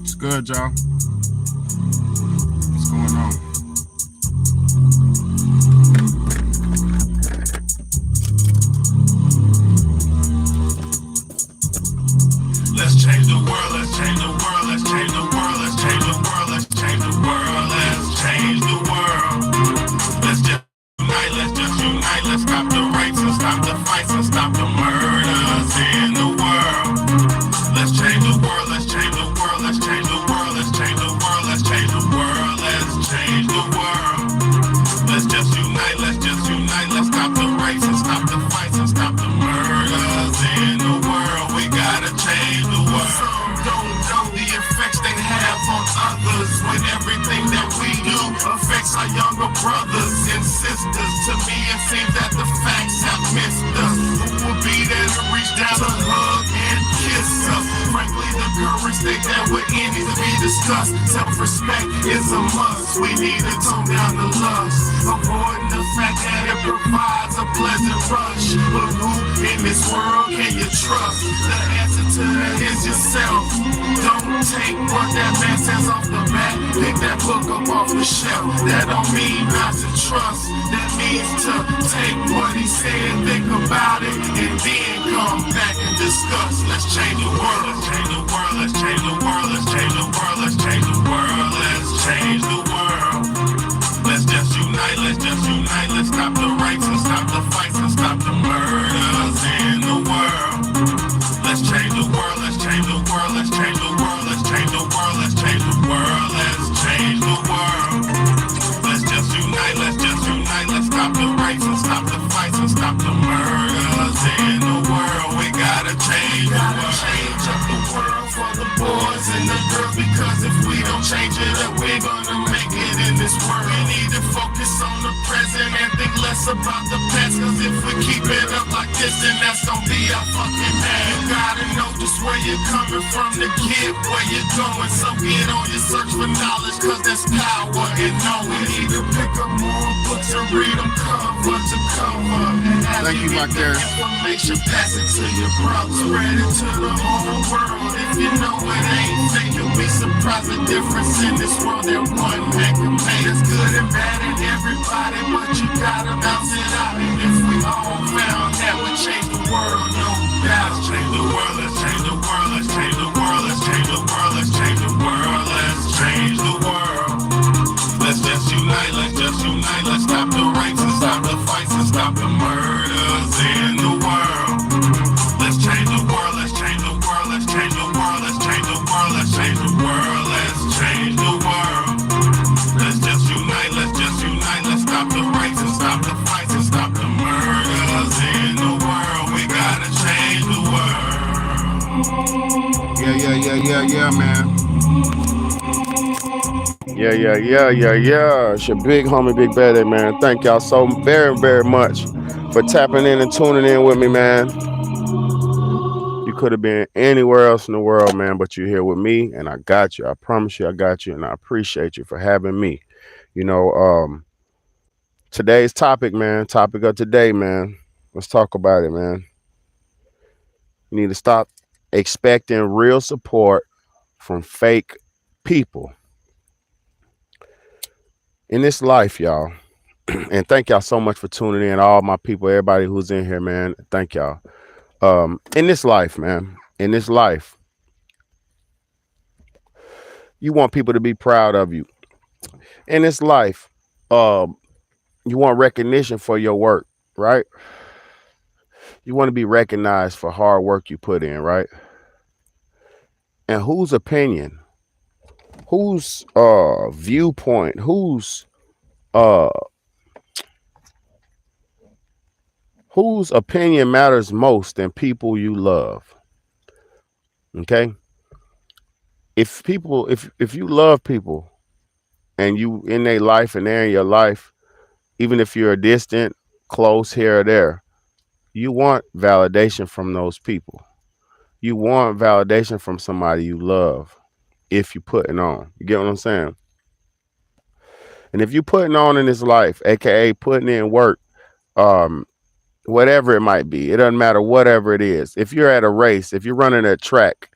It's good, y'all. What's going on? Let's change the world, let's change the world, let's change the world, let's change the world, let's change the world, let's change the world. Let's just unite, let's stop the rapes and stop the fights and stop the murders in the world. Let's change the world, let's change the world, let's change the world, let's change the world, let's change the world, let's change the world. Let's just unite, let's stop the rapes and stop the fights and stop the murders in the world. We gotta change the world. Some don't know the effects they have on others when everything that we do affects our younger brothers and sisters. To me, it seems that the facts have missed us. Who would be there to reach down to hug and kiss us? Frankly, the courage they have with any to be discussed. Self-respect is a must. We need to tone down the lust, avoiding the fact that it provides a pleasant rush. But who in this world can you trust? The answer to that is yourself. Don't take what that man says off the bat. Pick that book up off the shelf. That don't mean not to trust. That means to take what he said, think about it, and then come back and discuss. Let's change the world, let's change the world, let's change the world, let's change the world, let's change the world, let's change the world. Let's just unite, let's stop the rapes and stop the fights and stop the murders in the world. Let's change the world, let's change the world, let's change the world, let's change the world, let's change the world, let's change the world. Let's just unite, let's stop the rapes and stop the fights and stop the murders in the world. We gotta change the world. Change up the world for the boys and the girls, because if we don't change it up, we're gonna make it in this world. We need to focus on the present and think less about the past, cause if we keep it up like this, then that's gonna be our fucking man. You gotta know just where you're coming from to get where you're going, so get on your search for knowledge, cause there's power in knowing. We need to pick up more books and read them cover to cover. Thank you, my dear. Information, pass it to your brother, spread it to the whole world. If you know it ain't fake, you'll be surprised the difference in this world that one man can make. It's good and bad in everybody, but you gotta bounce it out. And if we all found that would change the world, no doubt. Let's change the world, let's change the world, let's change the world, let's change the world, let's change the world, let's change the world. Let's just unite, let's stop the rapes and stop the fights and stop the murders in the world. Let's change the world, let's change the world, let's change the world, let's change the world, let's change the world, let's change the world. Let's just unite, let's stop the rapes and stop the fights and stop the murders in the world. We gotta change the world. Yeah, man. Yeah. It's your big homie, Big Bad, man. Thank y'all so very much for tapping in and tuning in with me, man. You could have been anywhere else in the world, man, but you're here with me, and I got you. I promise you I got you, and I appreciate you for having me. You know, today's topic, man, topic of today, man. Let's talk about it, man. You need to stop expecting real support from fake people in this life, y'all. And thank y'all so much for tuning in, all my people, everybody who's in here, man. Thank y'all. In this life, man, in this life, you want people to be proud of you. In this life, you want recognition for your work, right? You want to be recognized for hard work you put in, right? And whose opinion, whose viewpoint, uh whose opinion matters most than people you love? Okay? If you love people and you in their life and they're in your life, even if you're distant, close, here or there, you want validation from those people. You want validation from somebody you love if you putting on. You get what I'm saying? And if you putting on in this life, aka putting in work, whatever it might be, it doesn't matter whatever it is. If you're at a race, if you're running a track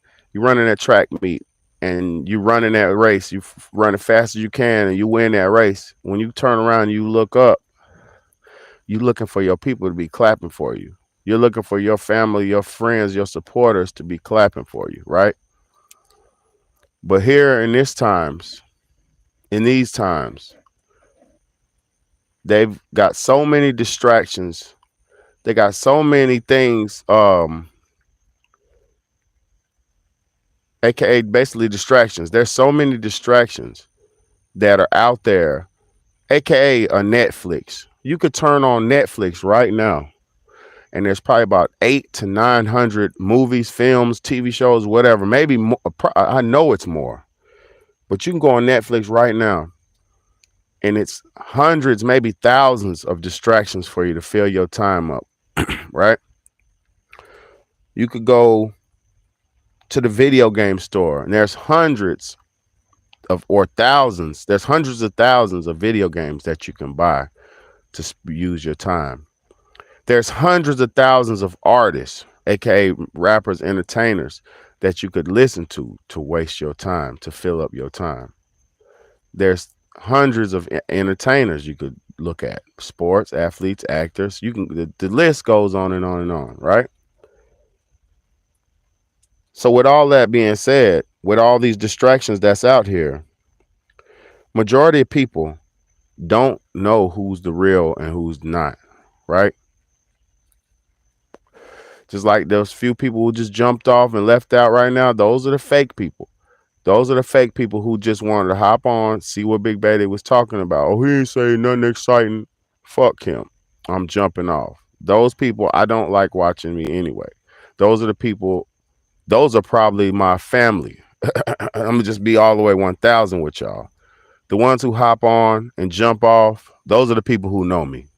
meet, and you running that race, you run as fast as you can, and you win that race. When you turn around, and you look up, you looking for your people to be clapping for you. You're looking for your family, your friends, your supporters to be clapping for you, right? But here in these times, they've got so many distractions. They got so many things, aka basically distractions. There's so many distractions that are out there, aka a Netflix. You could turn on Netflix right now, and there's probably about 800 to 900 movies, films, TV shows, whatever. Maybe more, I know it's more, but you can go on Netflix right now, and it's hundreds, maybe thousands of distractions for you to fill your time up, right? You could go to the video game store, and there's hundreds of or thousands. There's hundreds of thousands of video games that you can buy to use your time. There's hundreds of thousands of artists, aka rappers, entertainers, that you could listen to waste your time, to fill up your time. There's hundreds of entertainers you could look at, sports, athletes, actors. You can the list goes on and on and on, right? So with all that being said, with all these distractions that's out here, majority of people don't know who's the real and who's not, right? Just like those few people who just jumped off and left out right now, those are the fake people. Those are the fake people who just wanted to hop on, see what Big Baby was talking about. Oh, he ain't saying nothing exciting. Fuck him. I'm jumping off. Those people, I don't like watching me anyway. Those are the people, those are probably my family. I'm going to just be all the way 1,000 with y'all. The ones who hop on and jump off, those are the people who know me.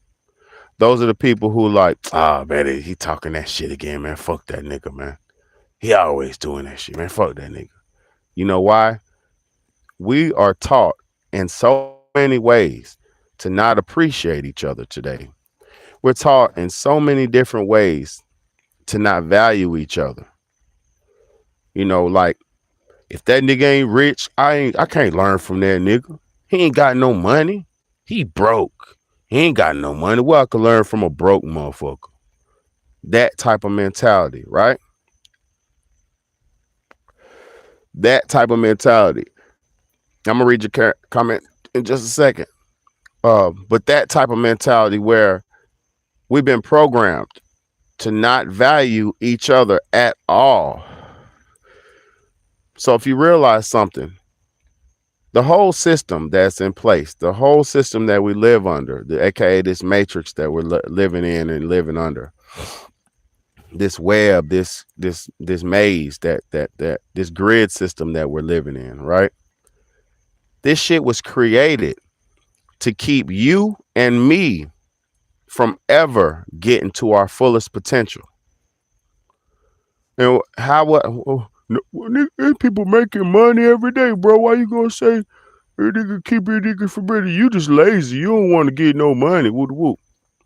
Those are the people who like, man, he talking that shit again, man. Fuck that nigga, man. He always doing that shit, man. Fuck that nigga. You know why? We are taught in so many ways to not appreciate each other today. We're taught in so many different ways to not value each other. You know, like, if that nigga ain't rich, I can't learn from that nigga. He ain't got no money. He broke. He ain't got no money. Well, I can learn from a broke motherfucker. That type of mentality, right? That type of mentality. I'm gonna read your comment in just a second. But that type of mentality where we've been programmed to not value each other at all. So if you realize something, the whole system that's in place, the whole system that we live under, the aka this matrix that we're living in and living under, this web, this maze, that this grid system that we're living in, right? This shit was created to keep you and me from ever getting to our fullest potential. And people making money every day, bro. Why you gonna say nigga keep your nigga for better? You just lazy. You don't want to get no money. Whoop whoop.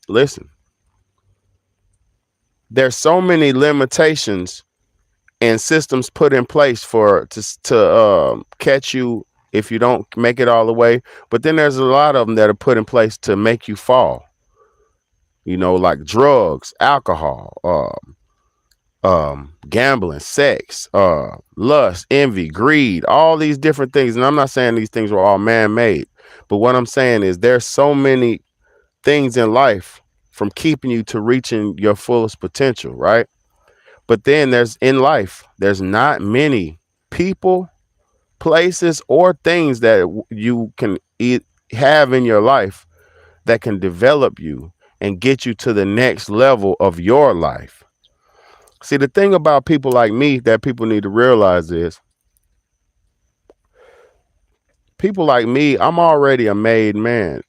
Listen. There's so many limitations and systems put in place to catch you if you don't make it all the way. But then there's a lot of them that are put in place to make you fall. You know, like drugs, alcohol, gambling, sex, lust, envy, greed, all these different things. And I'm not saying these things were all man-made, but what I'm saying is there's so many things in life from keeping you to reaching your fullest potential, right? But then there's not many people, places, or things that you can have in your life that can develop you and get you to the next level of your life. See, the thing about people like me that people need to realize is, people like me, I'm already a made man.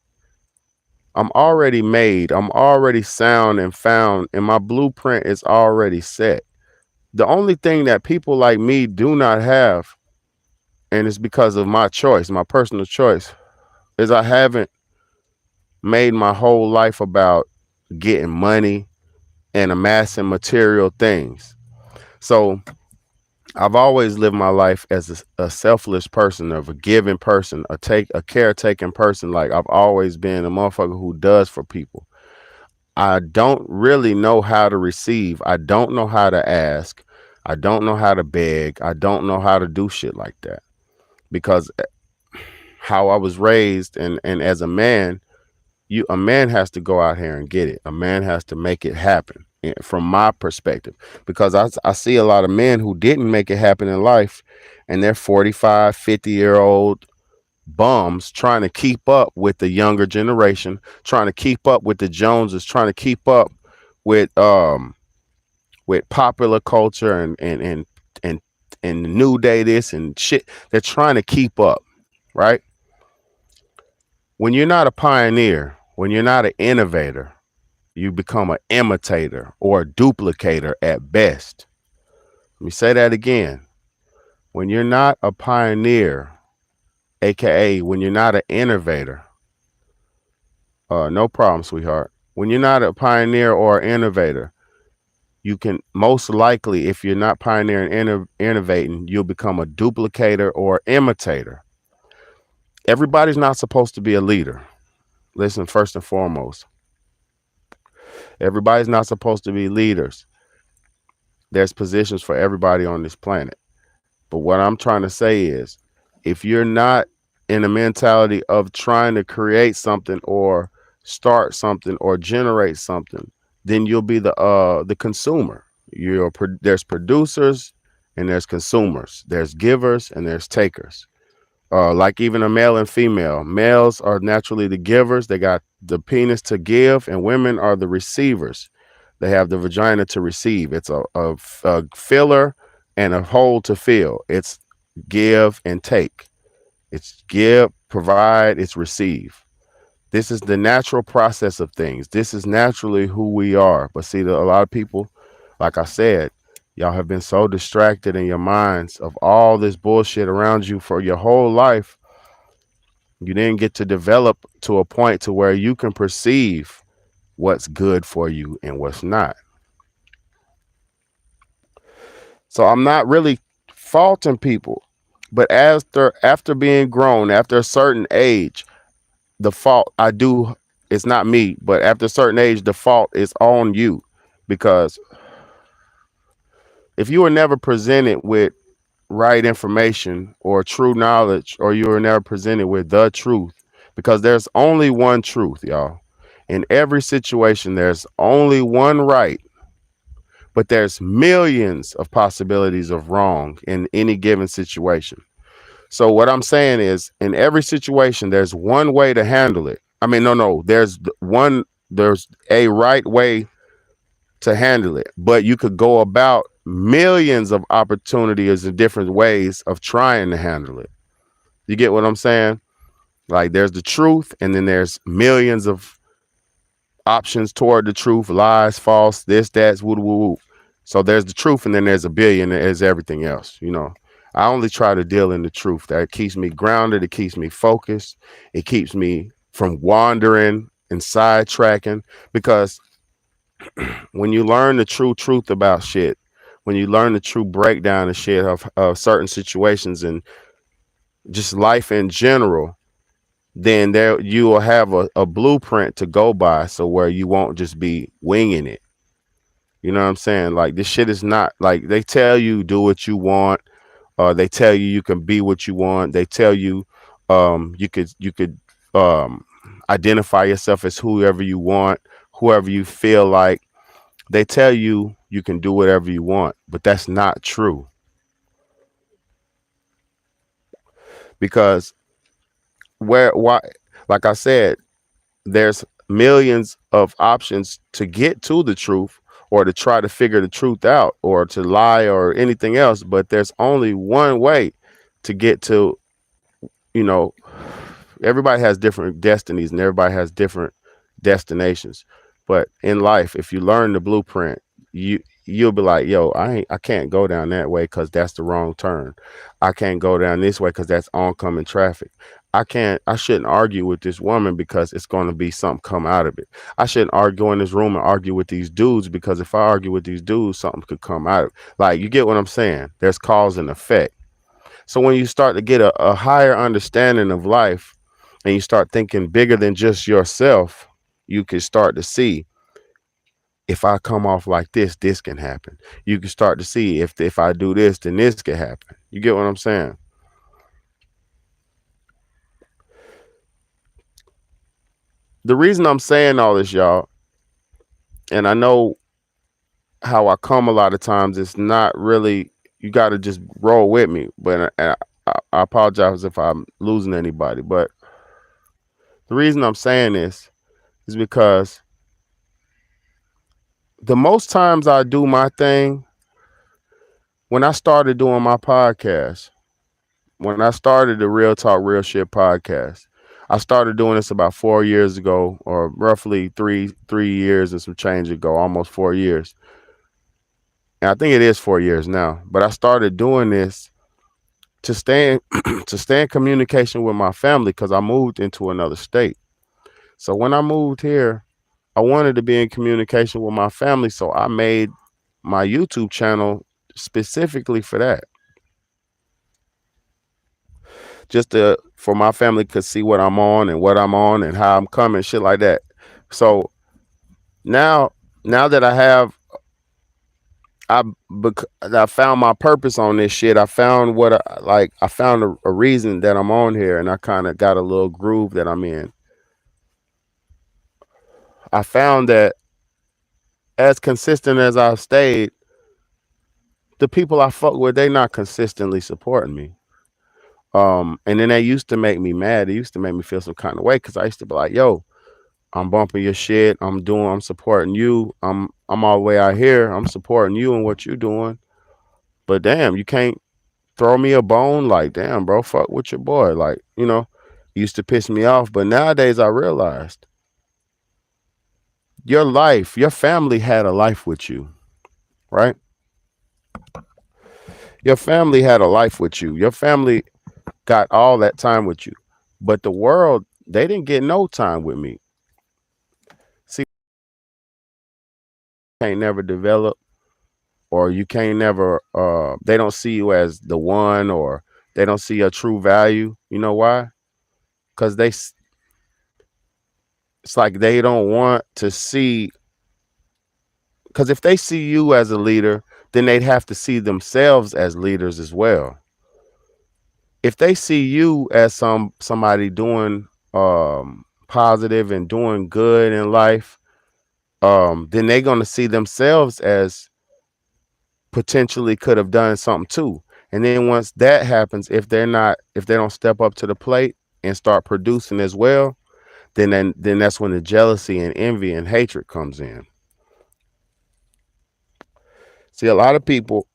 I'm already made. I'm already sound and found, and my blueprint is already set. The only thing that people like me do not have, and it's because of my choice, my personal choice, is I haven't made my whole life about getting money and amassing material things. So I've always lived my life as a selfless person, of a giving person, a caretaking person. Like I've always been a motherfucker who does for people. I don't really know how to receive. I don't know how to ask. I don't know how to beg. I don't know how to do shit like that because how I was raised, and as a man, a man has to go out here and get it. A man has to make it happen, from my perspective, because I see a lot of men who didn't make it happen in life, and they're 45, 50-year old bums trying to keep up with the younger generation, trying to keep up with the Joneses, trying to keep up with popular culture and and new day this and shit. They're trying to keep up, right? When you're not a pioneer, when you're not an innovator, you become an imitator or a duplicator at best. Let me say that again. When you're not a pioneer, aka when you're not an innovator, no problem, sweetheart. When you're not a pioneer or innovator, you can most likely, if you're not pioneering, innovating, you'll become a duplicator or imitator. Everybody's not supposed to be a leader. Listen, first and foremost, everybody's not supposed to be leaders. There's positions for everybody on this planet. But what I'm trying to say is, if you're not in a mentality of trying to create something or start something or generate something, then you'll be the consumer. There's producers and there's consumers. There's givers and there's takers. Like even a male and female. Males are naturally the givers. They got the penis to give, and women are the receivers. They have the vagina to receive. It's a filler and a hole to fill. It's give and take. It's give, provide, it's receive. This is the natural process of things. This is naturally who we are. But see, a lot of people, like I said, y'all have been so distracted in your minds of all this bullshit around you for your whole life. You didn't get to develop to a point to where you can perceive what's good for you and what's not. So I'm not really faulting people, but after being grown, after a certain age, the fault I do, it's not me, but after a certain age, the fault is on you, because if you were never presented with right information or true knowledge, or you were never presented with the truth, because there's only one truth, y'all. In every situation, there's only one right, but there's millions of possibilities of wrong in any given situation. So what I'm saying is, in every situation, there's one way to handle it. I mean, no, there's a right way to handle it, but you could go about millions of opportunities and different ways of trying to handle it. You get what I'm saying? Like there's the truth, and then there's millions of options toward the truth, lies, false, this, that's, woo, woo, woo. So there's the truth, and then there's a billion, there's everything else, I only try to deal in the truth. That keeps me grounded. It keeps me focused. It keeps me from wandering and sidetracking. Because when you learn the true truth about shit, when you learn the true breakdown of shit of certain situations and just life in general, then there you will have a blueprint to go by. So where you won't just be winging it. You know what I'm saying? Like this shit is not like they tell you do what you want. They tell you you can be what you want. They tell you you could identify yourself as whoever you want, whoever you feel like. They tell you you can do whatever you want, but that's not true. Because why, like I said, there's millions of options to get to the truth, or to try to figure the truth out, or to lie or anything else, but there's only one way to get to, everybody has different destinies and everybody has different destinations. But in life, if you learn the blueprint, you'll be like, yo, I can't go down that way because that's the wrong turn. I can't go down this way because that's oncoming traffic. I shouldn't argue with this woman because it's going to be something come out of it. I shouldn't argue in this room and argue with these dudes because if I argue with these dudes, something could come out of it. Like, you get what I'm saying? There's cause and effect. So when you start to get a higher understanding of life and you start thinking bigger than just yourself, you can start to see, if I come off like this can happen. You can start to see, if I do this, then this can happen. You get what I'm saying? The reason I'm saying all this, y'all, and I know how I come a lot of times, it's not really, you got to just roll with me. But I apologize if I'm losing anybody. But the reason I'm saying this is because the most times I do my thing, when I started doing my podcast, when I started the Real Talk Real Shit podcast, I started doing this about 4 years ago, or roughly three years and some change ago, almost 4 years. And I think it is 4 years now. But I started doing this to stay in, to stay in communication with my family because I moved into another state. So when I moved here, I wanted to be in communication with my family. So I made my YouTube channel specifically for that. Just for my family could see what I'm on and how I'm coming, shit like that. So now that I found my purpose on this shit. I found I found a reason that I'm on here, and I kind of got a little groove that I'm in. I found that as consistent as I've stayed, the people I fuck with, they not consistently supporting me. And then they used to make me mad. It used to make me feel some kind of way because I used to be like, yo, I'm bumping your shit. I'm supporting you. I'm all the way out here. I'm supporting you and what you're doing. But damn, you can't throw me a bone. Like, damn, bro, fuck with your boy. Like, it used to piss me off. But nowadays I realized your family had a life with you, right? Your family had a life with you. Your family got all that time with you. But the world, they didn't get no time with me. See, you can't never develop, or you can't never they don't see you as the one, or they don't see your true value. You know why? Because it's like they don't want to see, because if they see you as a leader, then they'd have to see themselves as leaders as well. If they see you as somebody doing positive and doing good in life, then they're gonna see themselves as potentially could have done something too. And then once that happens, if they don't step up to the plate and start producing as well, then that's when the jealousy and envy and hatred comes in. See, a lot of people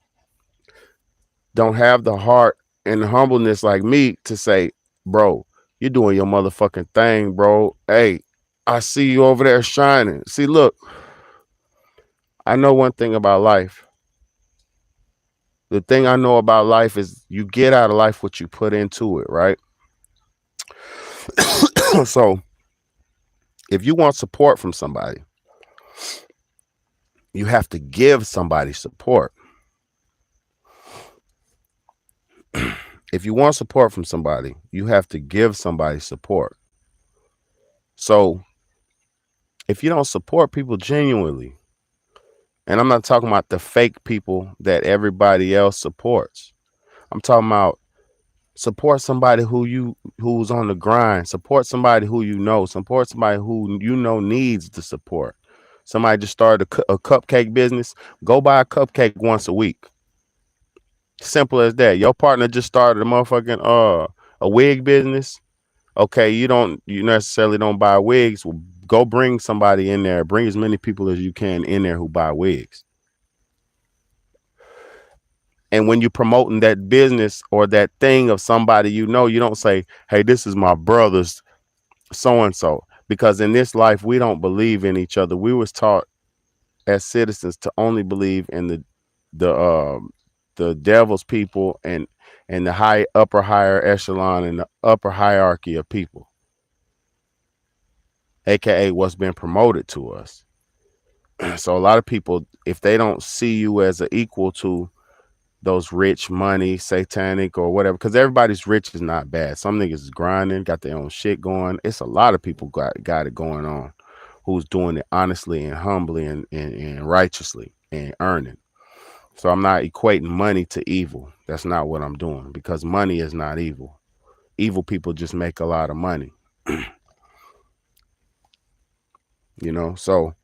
don't have the heart and the humbleness like me to say, bro, you're doing your motherfucking thing, bro. Hey, I see you over there shining. See, look, I know one thing about life. The thing I know about life is you get out of life what you put into it, right? So if you want support from somebody, you have to give somebody support. If you want support from somebody, you have to give somebody support. So if you don't support people genuinely, and I'm not talking about the fake people that everybody else supports, I'm talking about support somebody who's on the grind, support somebody who support somebody who needs the support. Somebody just started a cupcake business, go buy a cupcake once a week. Simple as that. Your partner just started a motherfucking a wig business. Okay, you necessarily don't buy wigs. Well, go bring somebody in there. Bring as many people as you can in there who buy wigs. And when you're promoting that business or that thing of somebody, you don't say, hey, this is my brother's so-and-so. Because in this life, we don't believe in each other. We was taught as citizens to only believe in the devil's people and and the higher echelon and the upper hierarchy of people, aka what's been promoted to us. So a lot of people, if they don't see you as an equal to those rich, money, satanic, or whatever, because everybody's rich is not bad. Some niggas is grinding, got their own shit going. It's a lot of people got it going on, who's doing it honestly and humbly and righteously and earning. So I'm not equating money to evil. That's not what I'm doing, because money is not evil. Evil people just make a lot of money. So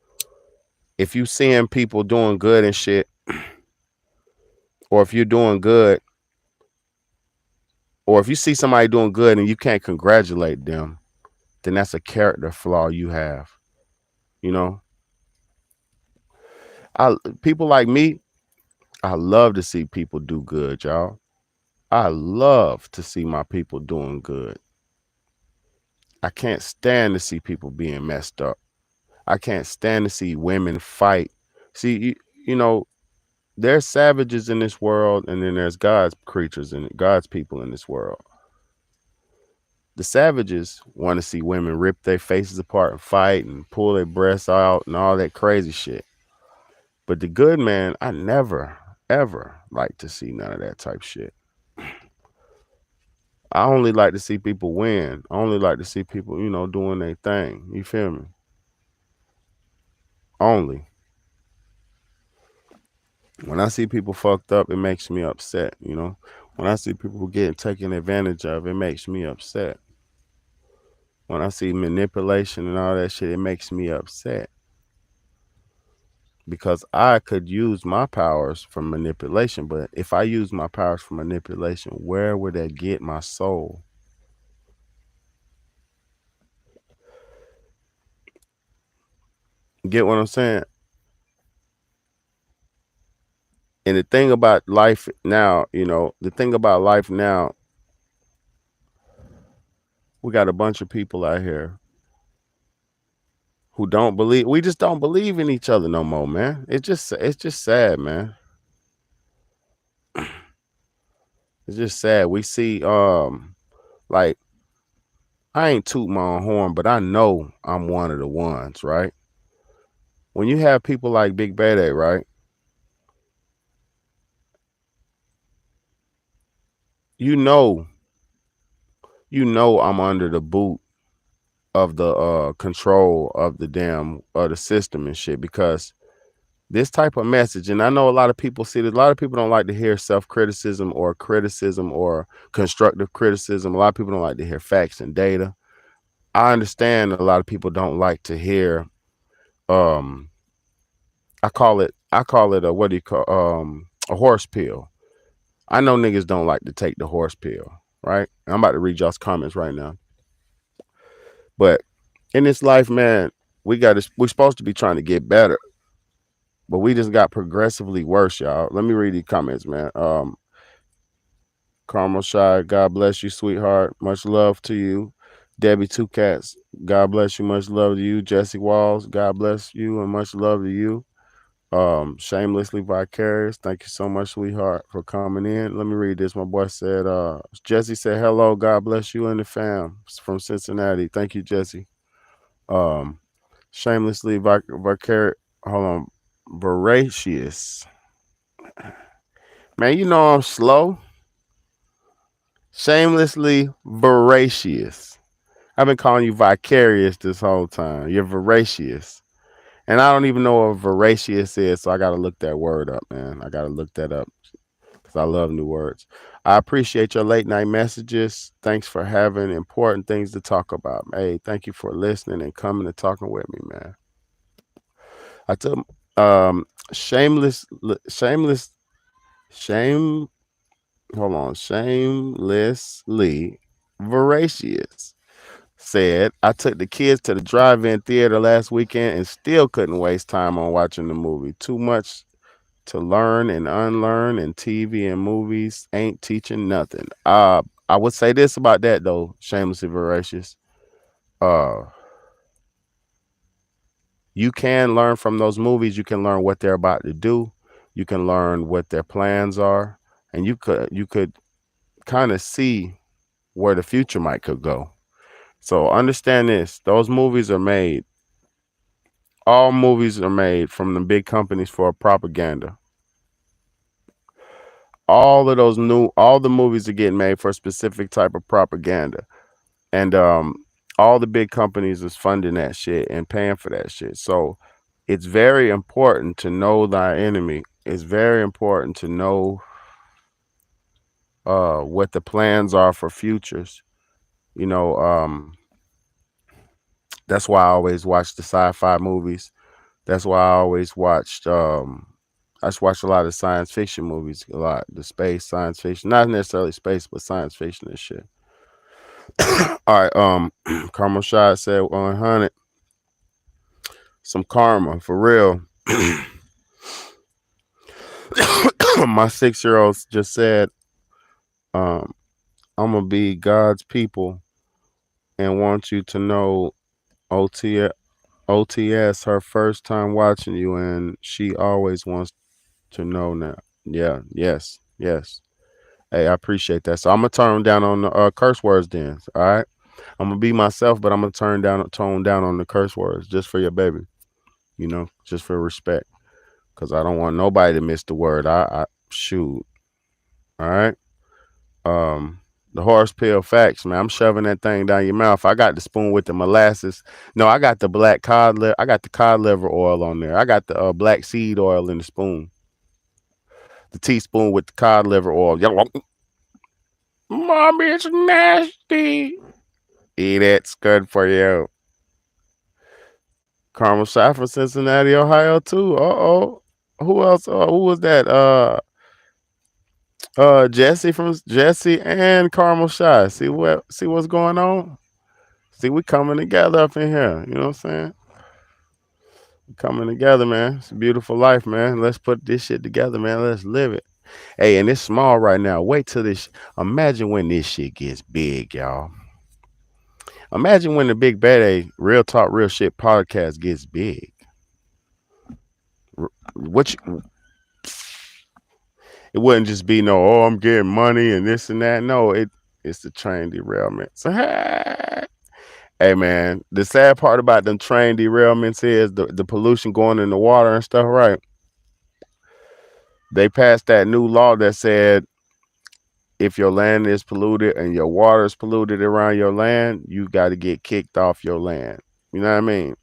if you seeing people doing good and shit, or if you're doing good, or if you see somebody doing good and you can't congratulate them, then that's a character flaw you have. You know, people like me, I love to see people do good, y'all. I love to see my people doing good. I can't stand to see people being messed up. I can't stand to see women fight. See, you know, there's savages in this world, and then there's God's creatures and God's people in this world. The savages want to see women rip their faces apart and fight and pull their breasts out and all that crazy shit. But the good man, I never, ever like to see none of that type shit. I only like to see people win. I only like to see people, doing their thing. You feel me? Only. When I see people fucked up, it makes me upset, When I see people getting taken advantage of, it makes me upset. When I see manipulation and all that shit, it makes me upset. Because I could use my powers for manipulation, but if I use my powers for manipulation, where would that get my soul? Get what I'm saying? And the thing about life now, we got a bunch of people out here who don't believe. We just don't believe in each other no more, man. It's just sad, man. It's just sad. We see, like, I ain't toot my own horn, but I know I'm one of the ones, right? When you have people like Big Bede, right? You know I'm under the boot of the control of the system and shit, because this type of message, and I know a lot of people see that a lot of people don't like to hear self-criticism or criticism or constructive criticism. A lot of people don't like to hear facts and data. I understand a lot of people don't like to hear I call it a what do you call a horse pill. I know niggas don't like to take the horse pill, right? I'm about to read y'all's comments right now. But in this life, man, we're supposed to be trying to get better, but we just got progressively worse, y'all. Let me read these comments, man. Carmel Shy, God bless you, sweetheart. Much love to you. Debbie Two Cats, God bless you. Much love to you. Jesse Walls, God bless you and much love to you. Shamelessly Vicarious, thank you so much, sweetheart, for coming in. Let me read this. My boy said, Jesse said, hello, God bless you and the fam from Cincinnati. Thank you, Jesse. Shamelessly Vicarious, hold on, Voracious. Man, you know I'm slow. Shamelessly Voracious. I've been calling you Vicarious this whole time. You're voracious. And I don't even know what voracious is, so I got to look that word up, man. I got to look that up because I love new words. I appreciate your late night messages. Thanks for having important things to talk about. Hey, thank you for listening and coming and talking with me, man. I took shamelessly voracious said, I took the kids to the drive-in theater last weekend and still couldn't waste time on watching the movie. Too much to learn and unlearn, and TV and movies ain't teaching nothing. I would say this about that though, shamelessly voracious. You can learn from those movies. You can learn what they're about to do. You can learn what their plans are, and you could kind of see where the future might could go. So understand this: those movies are made. All movies are made from the big companies for propaganda. All the movies are getting made for a specific type of propaganda, and all the big companies is funding that shit and paying for that shit. So it's very important to know thy enemy. It's very important to know what the plans are for futures. You know, that's why I always watch the sci-fi movies. That's why I always watched. I just watch a lot of science fiction movies. A lot the space science fiction, not necessarily space, but science fiction and shit. All right. Karma Shot said 100. Some karma for real. My 6-year-old just said, um, "I'm gonna be God's people and want you to know OTS her first time watching you, and she always wants to know now." Yeah, yes, yes. Hey, I appreciate that. So I'm gonna turn down on the curse words then. All right, I'm gonna be myself, but I'm gonna tone down on the curse words just for your baby. You know, just for respect, because I don't want nobody to miss the word. I shoot. All right. Um, the horse pill facts, man. I'm shoving that thing down your mouth. I got the spoon with the molasses. No, I got the black cod liver. I got the cod liver oil on there. I got the black seed oil in the spoon. The teaspoon with the cod liver oil. Mommy, it's nasty. Eat it. It's good for you. Carmel shot from Cincinnati, Ohio, too. Uh-oh. Who else? Who was that? Jesse and Carmel Shy. See what's going on? See, we coming together up in here. You know what I'm saying? Coming together, man. It's a beautiful life, man. Let's put this shit together, man. Let's live it. Hey, and it's small right now. Wait till this. Imagine when this shit gets big, y'all. Imagine when the Big Bad A Real Talk Real Shit podcast gets big. Which it wouldn't just be no, oh, I'm getting money and this and that. No, it's the train derailment. So hey man, the sad part about them train derailments is the pollution going in the water and stuff, right? They passed that new law that said if your land is polluted and your water is polluted around your land, you got to get kicked off your land. You know what I mean?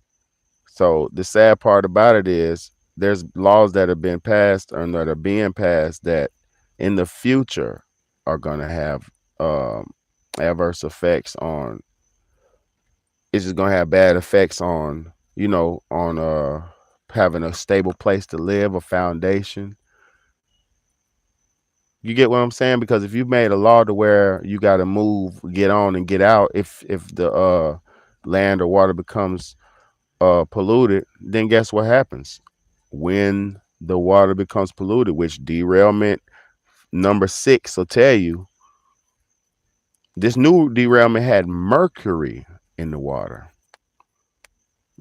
So the sad part about it is there's laws that have been passed or that are being passed that in the future are going to have adverse effects on. It's just going to have bad effects on, on having a stable place to live, a foundation. You get what I'm saying? Because if you made a law to where you got to move, get on and get out, if the land or water becomes polluted, then guess what happens? When the water becomes polluted, which derailment number 6 will tell you, this new derailment had mercury in the water.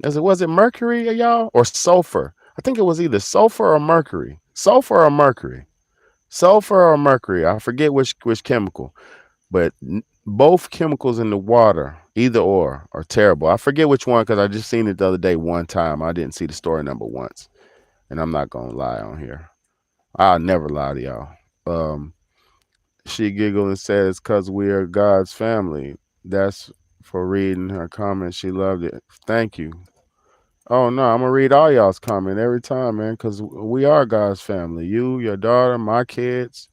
Was it mercury, y'all, or sulfur? I think it was either sulfur or mercury. Sulfur or mercury. Sulfur or mercury. I forget which chemical, but both chemicals in the water, either or, are terrible. I forget which one because I just seen it the other day one time. I didn't see the story number once, and I'm not gonna lie on here. I'll never lie to y'all. She giggled and said it's because we are God's family. That's for reading her comment. She loved it. Thank you. Oh no, I'm gonna read all y'all's comment every time, man, because we are God's family. You, your daughter, my kids,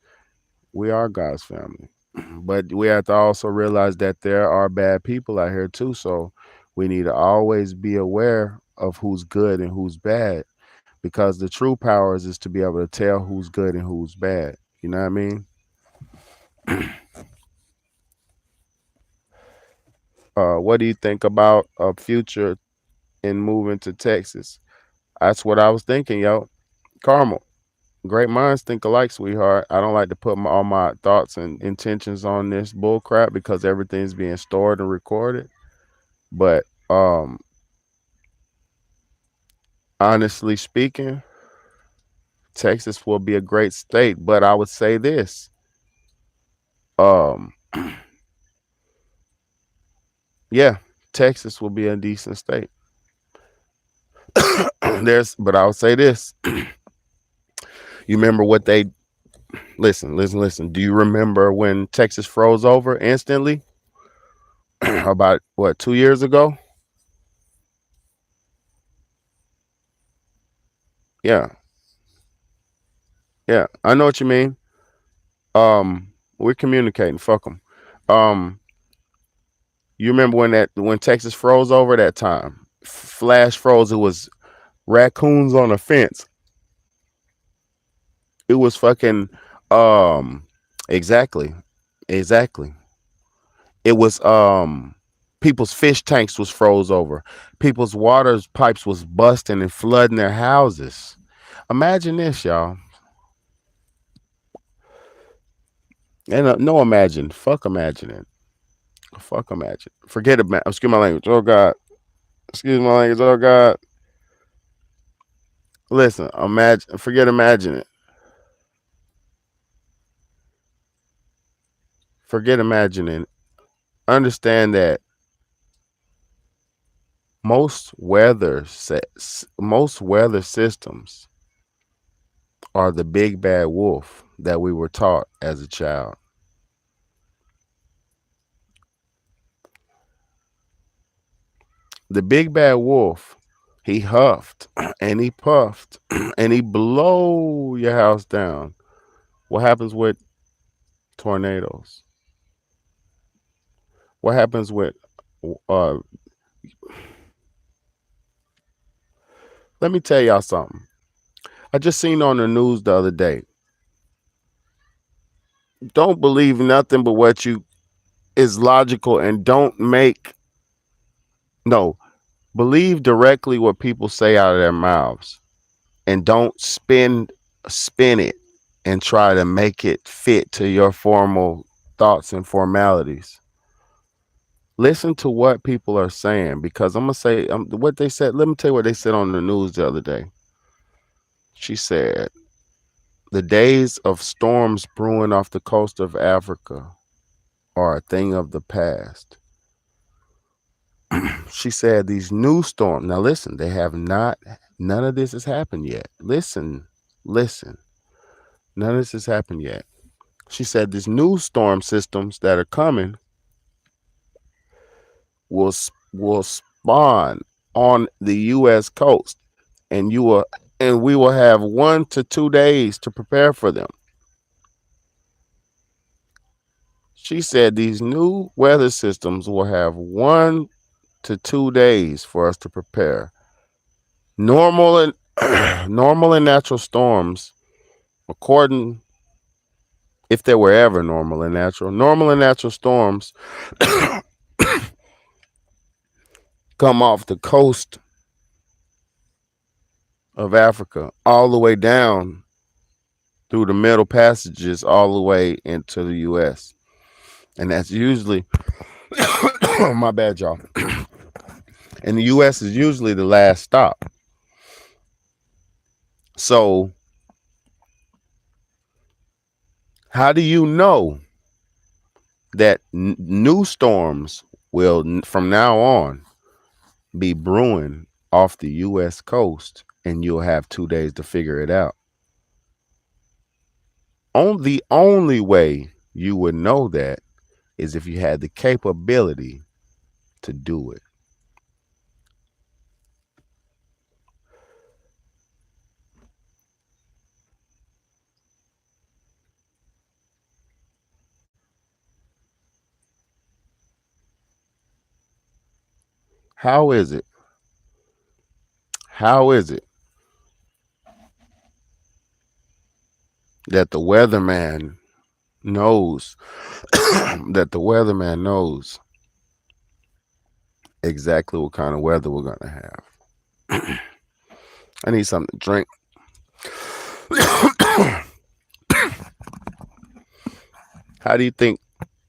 we are God's family. But we have to also realize that there are bad people out here too. So we need to always be aware of who's good and who's bad, because the true powers is to be able to tell who's good and who's bad. You know what I mean? What do you think about a future in moving to Texas? That's what I was thinking, yo. Carmel. Great minds think alike, sweetheart. I don't like to put all my thoughts and intentions on this bull crap because everything's being stored and recorded. But honestly speaking, Texas will be a great state. But I would say this: Um, yeah, Texas will be a decent state. But I'll say this: you remember what they listen. Do you remember when Texas froze over instantly? About what, 2 years ago? Yeah, yeah, I know what you mean. We're communicating. Fuck them. Um, you remember when Texas froze over that time? Flash froze. It was raccoons on a fence. It was fucking um exactly. Exactly. It was people's fish tanks was froze over. People's water pipes was busting and flooding their houses. Imagine this, y'all. And no imagine. Fuck imagine it. Fuck imagine. Forget it, man. Excuse my language. Oh God. Excuse my language. Oh God. Listen, imagine forget imagine it. Forget imagining. Understand that most weather systems are the big bad wolf that we were taught as a child. The big bad wolf, he huffed and he puffed and he blow your house down. What happens with tornadoes? What happens with uh let me tell y'all something. I just seen on the news the other day. Don't believe nothing but what you is logical, and don't make no, believe directly what people say out of their mouths, and don't spin it and try to make it fit to your formal thoughts and formalities. Listen to what people are saying, because I'm gonna say what they said. Let me tell you what they said on the news the other day. She said the days of storms brewing off the coast of Africa are a thing of the past. She said these new storms. Now listen, they have not. None of this has happened yet. Listen. None of this has happened yet. She said these new storm systems that are coming will spawn on the U.S. coast, and we will have 1 to 2 days to prepare for them. She said these new weather systems will have 1 to 2 days for us to prepare. Normal and normal and natural storms, according if they were ever normal and natural storms come off the coast of Africa all the way down through the middle passages all the way into the US. And that's usually my bad, y'all. And the US is usually the last stop. So how do you know that new storms will from now on be brewing off the US coast, and you'll have 2 days to figure it out? The only way you would know that is if you had the capability to do it. How is it? How is it that the weatherman knows that the weatherman knows exactly what kind of weather we're gonna have? I need something to drink. How do you think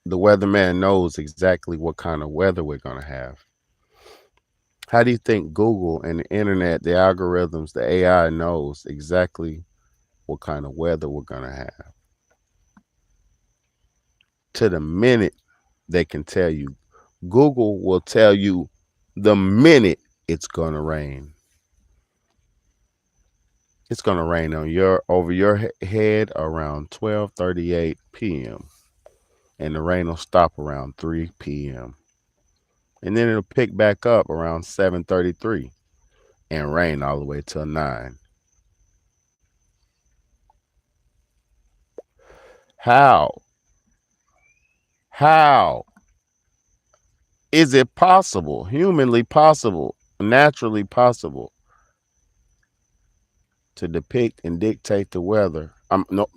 the weatherman knows exactly what kind of weather we're gonna have? How do you think Google and the internet, the algorithms, the AI knows exactly what kind of weather we're gonna have? to the minute they can tell you. Google will tell you the minute it's gonna rain. It's gonna rain on your over your head around 12:38 p.m. and the rain will stop around 3 p.m. and then it'll pick back up around 7:33 and rain all the way till 9. How? How is it possible, humanly possible, naturally possible to depict and dictate the weather? No,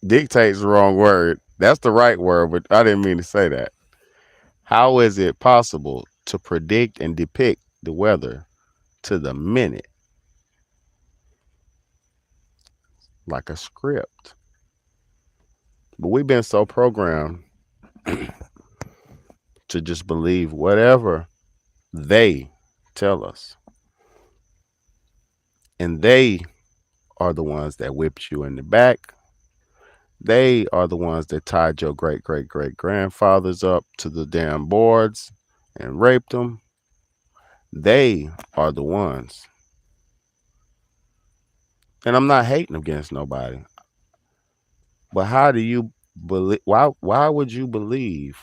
dictate's the wrong word. That's the right word, but I didn't mean to say that. How is it possible to predict and depict the weather to the minute like a script? But we've been so programmed to just believe whatever they tell us. And they are the ones that whipped you in the back. They are the ones that tied your great great great grandfathers up to the damn boards and raped them. They are the ones. And I'm not hating against nobody. But how do you believe why would you believe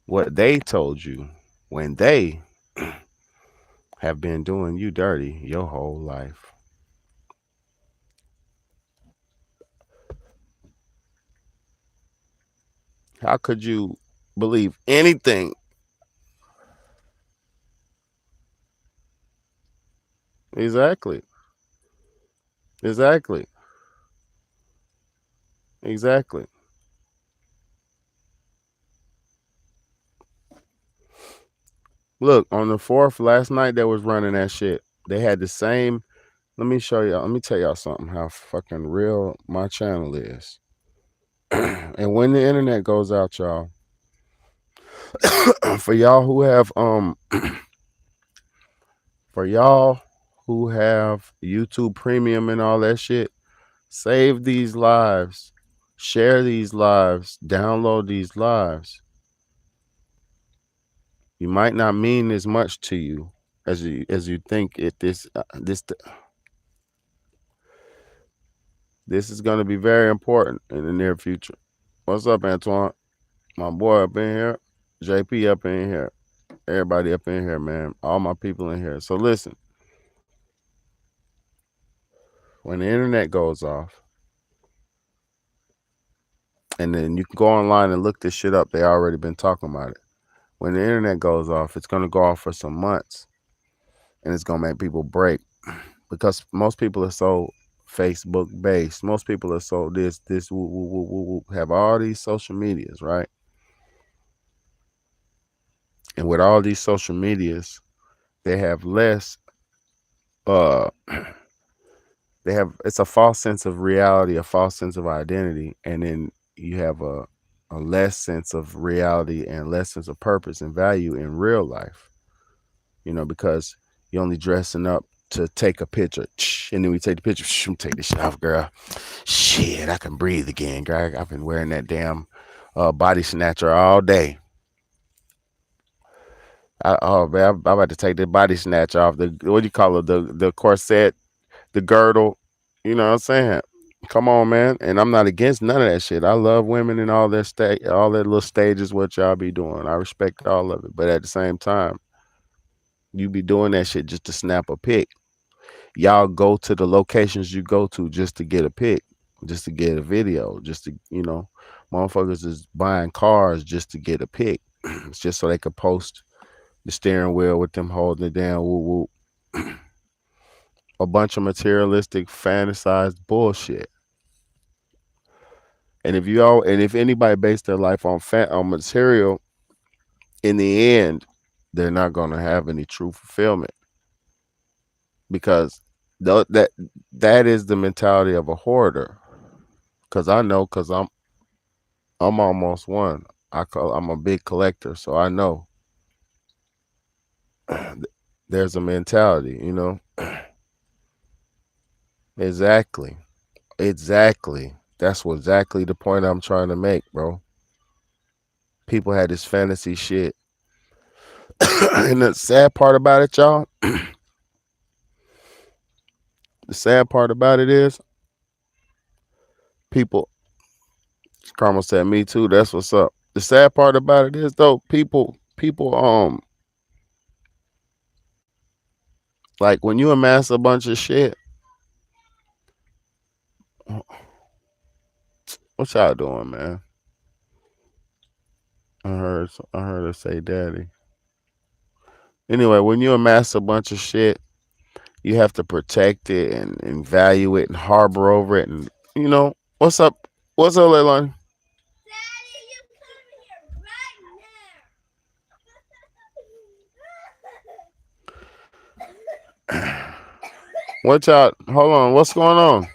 what they told you when they have been doing you dirty your whole life? How could you believe anything? Exactly. Exactly. Exactly. Look, on the 4th last night they was running that shit. They had the same. Let me show y'all. Let me tell y'all something how fucking real my channel is. And when the internet goes out, y'all, for y'all who have for y'all who have YouTube Premium and all that shit, save these lives, share these lives, download these lives. You might not mean as much to you as you think it. This is going to be very important in the near future. What's up, Antoine? My boy up in here, JP up in here, everybody up in here, man. All my people in here. So listen, when the internet goes off, and then you can go online and look this shit up. They already been talking about it. When the internet goes off, it's going to go off for some months, and it's going to make people break because most people are so Facebook based. Most people are so this have all these social medias, right? And with all these social medias, they have less they have it's a false sense of reality, a false sense of identity, and then you have a less sense of reality and less sense of purpose and value in real life. Because you're only dressing up to take a picture, and then we take the picture. Take this shit off, girl. Shit, I can breathe again, girl. I've been wearing that damn body snatcher all day. Man, I'm about to take the body snatch off. The what do you call it? The corset, the girdle. You know what I'm saying? Come on, man. And I'm not against none of that shit. I love women and all their all their little stages, what y'all be doing. I respect all of it. But at the same time, you be doing that shit just to snap a pic. Y'all go to the locations you go to just to get a pic, just to get a video, just to, motherfuckers is buying cars just to get a pic. It's just so they could post the steering wheel with them holding it down, whoop whoop. A bunch of materialistic, fantasized bullshit. And if anybody based their life on material, in the end, they're not going to have any true fulfillment, because that is the mentality of a hoarder. Because I know, because I'm almost one. I'm a big collector, so I know there's a mentality, Exactly. That's what exactly the point I'm trying to make, bro. People had this fantasy shit. And the sad part about it, y'all, the sad part about it is people, Carmel said, me too. That's what's up. The sad part about it is though, people, like when you amass a bunch of shit, what y'all doing, man? I heard her say daddy. Anyway, when you amass a bunch of shit, you have to protect it and value it and harbor over it. And you know, what's up? What's up, Leilani? What y'all? Hold on. What's going on?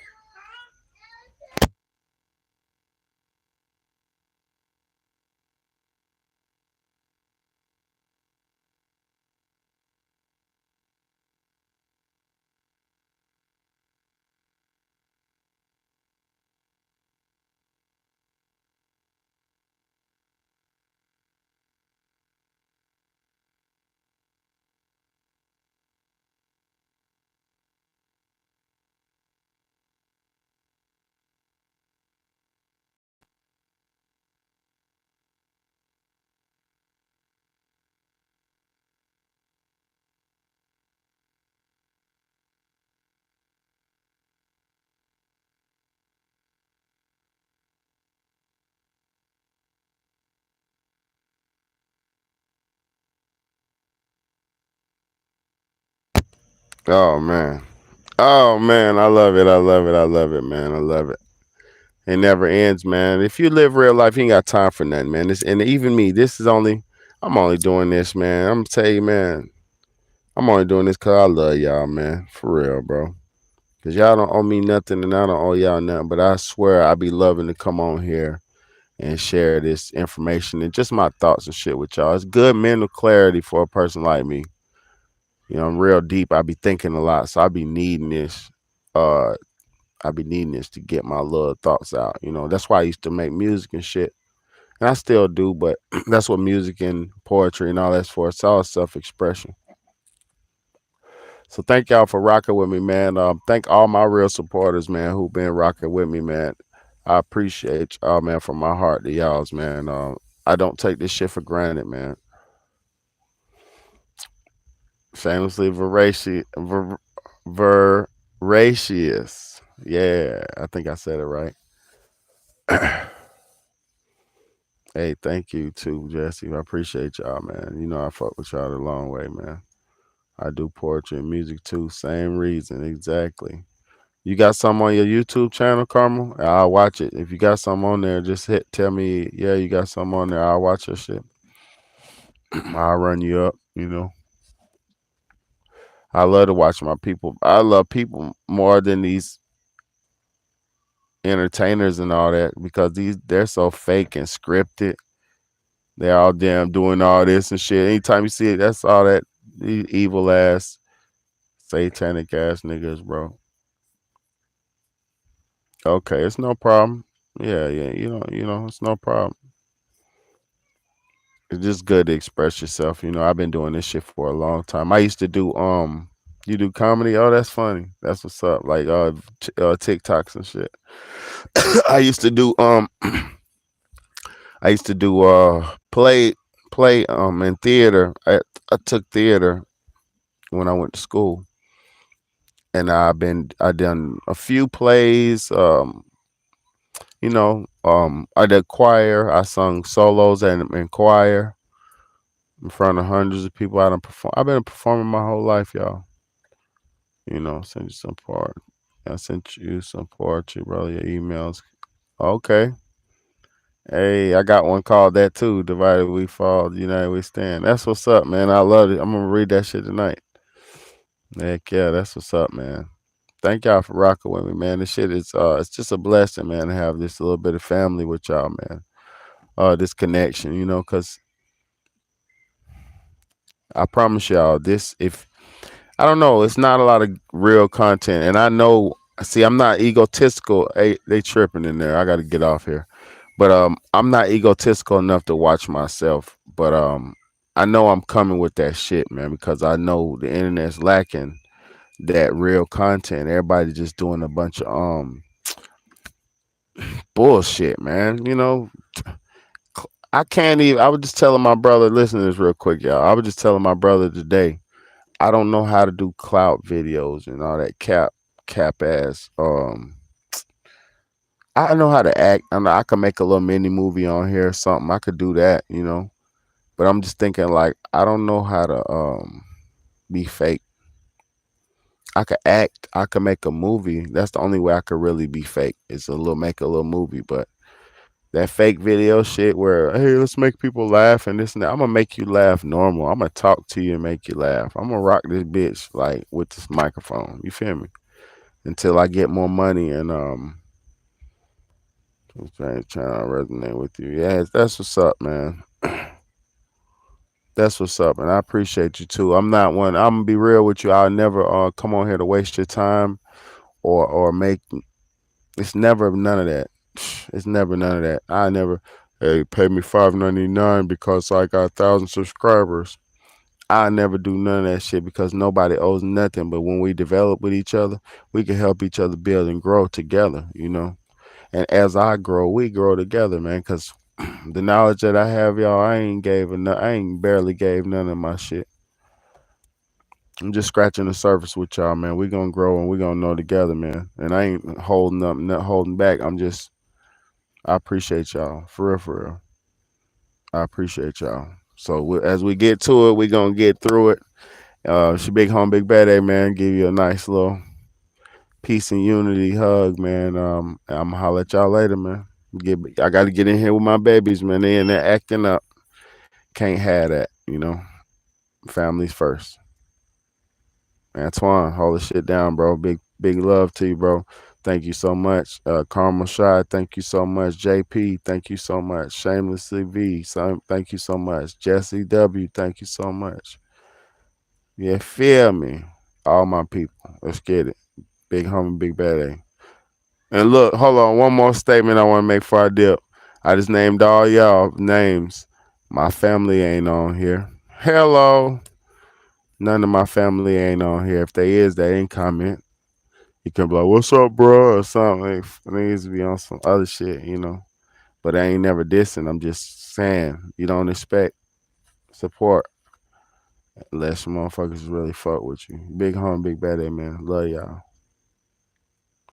Oh man. Oh man. I love it. I love it. I love it, man. I love it. It never ends, man. If you live real life, you ain't got time for nothing, man. And even me, I'm only doing this, man. I'm gonna tell you, man. I'm only doing this cause I love y'all, man. For real, bro. Cause y'all don't owe me nothing, and I don't owe y'all nothing. But I swear, I be loving to come on here and share this information and just my thoughts and shit with y'all. It's good mental clarity for a person like me. You know, I'm real deep. I be thinking a lot, so I be needing this. Uh, I be needing this to get my little thoughts out. You know, that's why I used to make music and shit, and I still do. But that's what music and poetry and all that's for. It's all self expression. So thank y'all for rocking with me, man. Thank all my real supporters, man, who been rocking with me, man. I appreciate y'all, man, from my heart to y'all's, man. I don't take this shit for granted, man. Shamelessly voracious. Yeah, I think I said it right. Hey, thank you too, Jesse. I appreciate y'all, man. You know I fuck with y'all the long way, man. I do poetry and music too. Same reason, exactly. You got some on your YouTube channel, Carmel? I'll watch it. If you got some on there, just tell me, yeah, you got some on there. I'll watch your shit. I'll run you up, you know. I love to watch my people. I love people more than these entertainers and all that because they're so fake and scripted. They're all damn doing all this and shit. Anytime you see it, that's all that evil ass, satanic ass niggas, bro. Okay, it's no problem. Yeah, yeah, it's no problem. It's just good to express yourself. You know, I've been doing this shit for a long time. I used to do you do comedy? Oh, that's funny. That's what's up. Like TikToks and shit. I used to do I used to do play in theater. I took theater when I went to school, and I done a few plays. I did choir. I sung solos and choir in front of hundreds of people. I've been performing my whole life, y'all. You know, send you some part. I sent you some poetry, brother. Your emails. Okay. Hey, I got one called that too. Divided we fall, united we stand. That's what's up, man. I love it. I'm gonna read that shit tonight. Heck yeah, that's what's up, man. Thank y'all for rocking with me, man. This shit is it's just a blessing, man, to have this little bit of family with y'all, man. This connection, cause I promise y'all, this if I don't know, it's not a lot of real content, and I know See, I'm not egotistical. Hey, they tripping in there. I got to get off here. But I'm not egotistical enough to watch myself. But I know I'm coming with that shit, man, because I know the internet's lacking that real content. Everybody just doing a bunch of bullshit, man. You know, I can't even. I was just telling my brother. Listen to this real quick, y'all. I was just telling my brother today. I don't know how to do clout videos and all that cap ass. I know how to act. I know I can make a little mini movie on here or something. I could do that, you know. But I'm just thinking like I don't know how to be fake. I could act. I could make a movie. That's the only way I could really be fake. Is a little make a little movie. But that fake video shit where hey, let's make people laugh and this and that. I'm gonna make you laugh normal. I'm gonna talk to you and make you laugh. I'm gonna rock this bitch like with this microphone. You feel me? Until I get more money and I'm trying to resonate with you. Yeah, that's what's up, man. That's what's up, and I appreciate you too. I'm not one. I'm gonna be real with you. I'll never come on here to waste your time or make. It's never none of that. It's never none of that. I never. Hey, pay me $5.99 because I got 1,000 subscribers. I never do none of that shit because nobody owes nothing. But when we develop with each other, we can help each other build and grow together. You know. And as I grow, we grow together, man. Cause the knowledge that I have, y'all, I ain't barely gave none of my shit. I'm just scratching the surface with y'all, man. We gonna grow and we gonna know together, man. And I ain't holding up, not holding back. I appreciate y'all, for real, for real. I appreciate y'all. So as we get to it, we gonna get through it. She big home, big bad, man. Give you a nice little peace and unity hug, man. I'm gonna holler at y'all later, man. I got to get in here with my babies, man. They in there acting up. Can't have that, you know. Families first. Antoine, hold the shit down, bro. Big love to you, bro. Thank you so much. Karma Shy, thank you so much. JP, thank you so much. Shamelessly V, thank you so much. Jesse W, thank you so much. Yeah, feel me. All my people. Let's get it. Big homie, big bad A. And look, hold on. One more statement I want to make before I dip. I just named all y'all names. My family ain't on here. Hello. None of my family ain't on here. If they is, they ain't comment. You can be like, what's up, bro? Or something. It needs to be on some other shit, you know. But I ain't never dissing. I'm just saying, you don't expect support unless motherfuckers really fuck with you. Big home, big bad A, man. Love y'all.